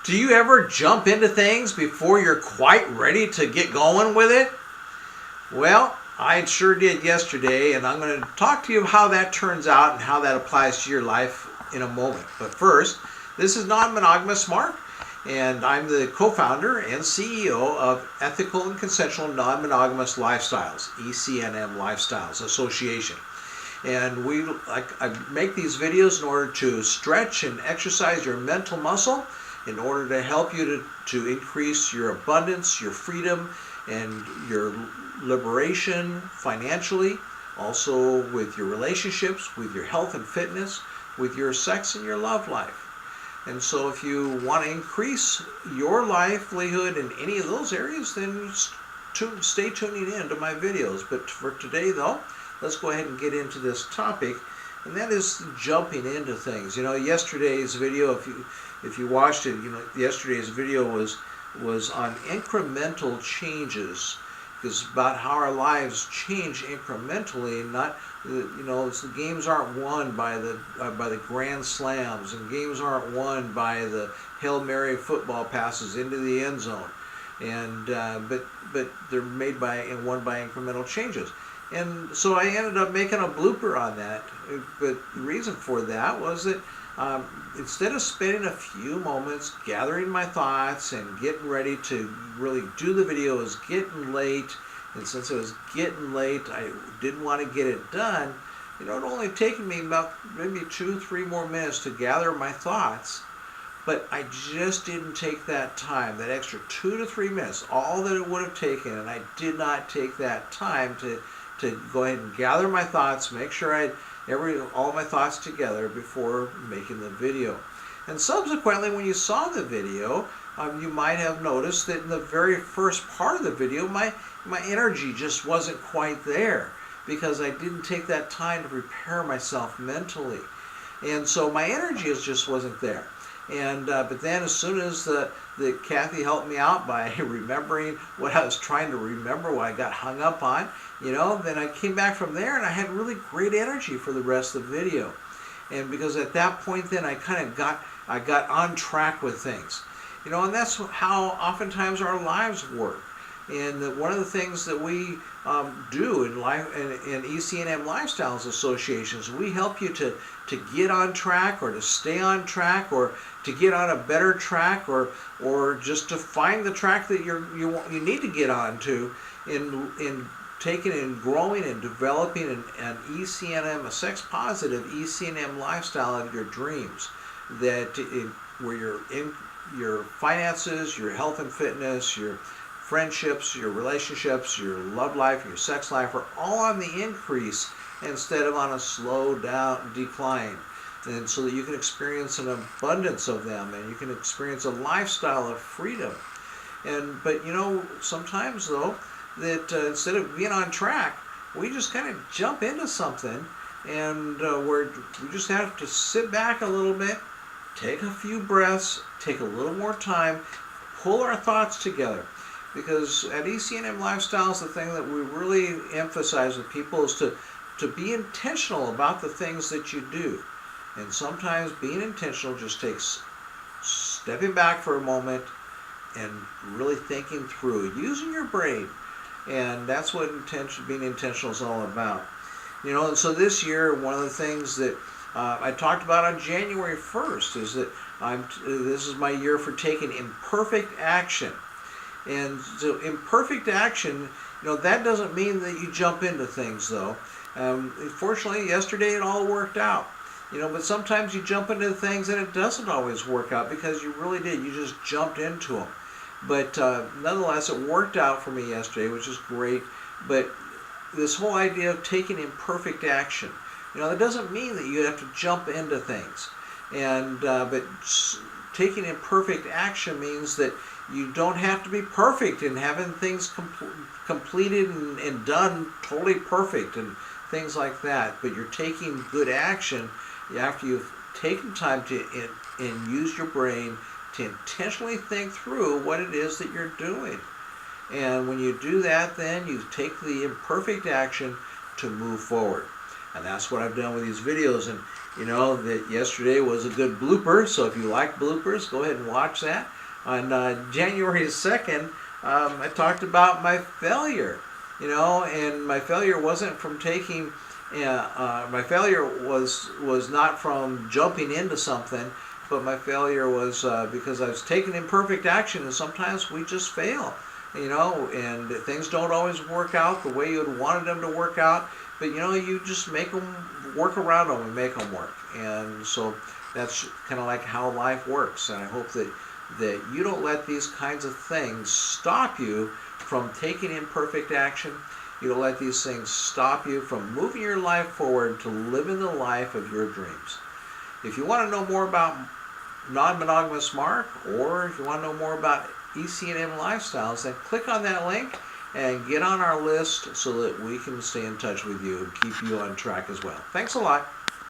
Do you ever jump into things before you're quite ready to get going with it? Well, I sure did yesterday, and I'm going to talk to you how that turns out and how that applies to your life in a moment. But first, this is Non-Monogamous Mark, and I'm the co-founder and CEO of Ethical and Consensual Non-Monogamous Lifestyles, ECNM Lifestyles Association. And I make these videos in order to stretch and exercise your mental muscle in order to help you to increase your abundance, your freedom, and your liberation financially, also with your relationships, with your health and fitness, with your sex and your love life. And so if you want to increase your livelihood in any of those areas, then stay tuning in to my videos. But for today, though, let's go ahead and get into this topic, and that is jumping into things. You know, yesterday's video, if you watched it, you know, yesterday's video was on incremental changes. It's about how our lives change incrementally, not, you know, the games aren't won by the grand slams, and games aren't won by the Hail Mary football passes into the end zone, and but they're made by and won by incremental changes. And so I ended up making a blooper on that. But the reason for that was that instead of spending a few moments gathering my thoughts and getting ready to really do the video, it was getting late. And since it was getting late, I didn't want to get it done. You know, it only taken me about maybe 2-3 more minutes to gather my thoughts. But I just didn't take that time, that extra 2 to 3 minutes, all that it would have taken. And I did not take that time to go ahead and gather my thoughts, make sure I had all my thoughts together before making the video. And subsequently, when you saw the video, you might have noticed that in the very first part of the video, my energy just wasn't quite there because I didn't take that time to prepare myself mentally. And so my energy just wasn't there. And but then as soon as Kathy helped me out by remembering what I was trying to remember, what I got hung up on, you know, then I came back from there and I had really great energy for the rest of the video. And because at that point then I got on track with things. You know, and that's how oftentimes our lives work. And one of the things that we do in ECNM Lifestyles Associations, we help you to get on track or to stay on track or to get on a better track or just to find the track that you need to get on to in taking and growing and developing an ECNM, a sex-positive ECNM lifestyle of your dreams, where you're in your finances, your health and fitness, your friendships, your relationships, your love life, your sex life are all on the increase instead of on a slow down decline. And so that you can experience an abundance of them and you can experience a lifestyle of freedom. But you know, sometimes though, that instead of being on track, we just kind of jump into something and we just have to sit back a little bit, take a few breaths, take a little more time, pull our thoughts together. Because at ECNM Lifestyles, the thing that we really emphasize with people is to be intentional about the things that you do. And sometimes being intentional just takes stepping back for a moment and really thinking through, using your brain. And that's what being intentional is all about. You know, and so this year, one of the things that I talked about on January 1st is that this is my year for taking imperfect action. And so imperfect action, you know, that doesn't mean that you jump into things, though. Fortunately, yesterday it all worked out. You know, but sometimes you jump into things and it doesn't always work out because you really did. You just jumped into them. But nonetheless, it worked out for me yesterday, which is great. But this whole idea of taking imperfect action, you know, that doesn't mean that you have to jump into things. But taking imperfect action means that you don't have to be perfect in having things completed and done totally perfect and things like that. But you're taking good action after you've taken time to and use your brain to intentionally think through what it is that you're doing. And when you do that, then you take the imperfect action to move forward. And that's what I've done with these videos. you know that yesterday was a good blooper. So if you like bloopers, go ahead and watch that. On January 2nd, I talked about my failure, you know, and my failure wasn't from taking, my failure was not from jumping into something, but my failure was because I was taking imperfect action, and sometimes we just fail, you know, and things don't always work out the way you had wanted them to work out, but you know, you just make them work around them and make them work. And so that's kind of like how life works, and I hope that you don't let these kinds of things stop you from taking imperfect action. You don't let these things stop you from moving your life forward to living the life of your dreams. If you want to know more about Non-Monogamous Mark, or if you want to know more about ECNM lifestyles, then click on that link and get on our list so that we can stay in touch with you and keep you on track as well. Thanks a lot.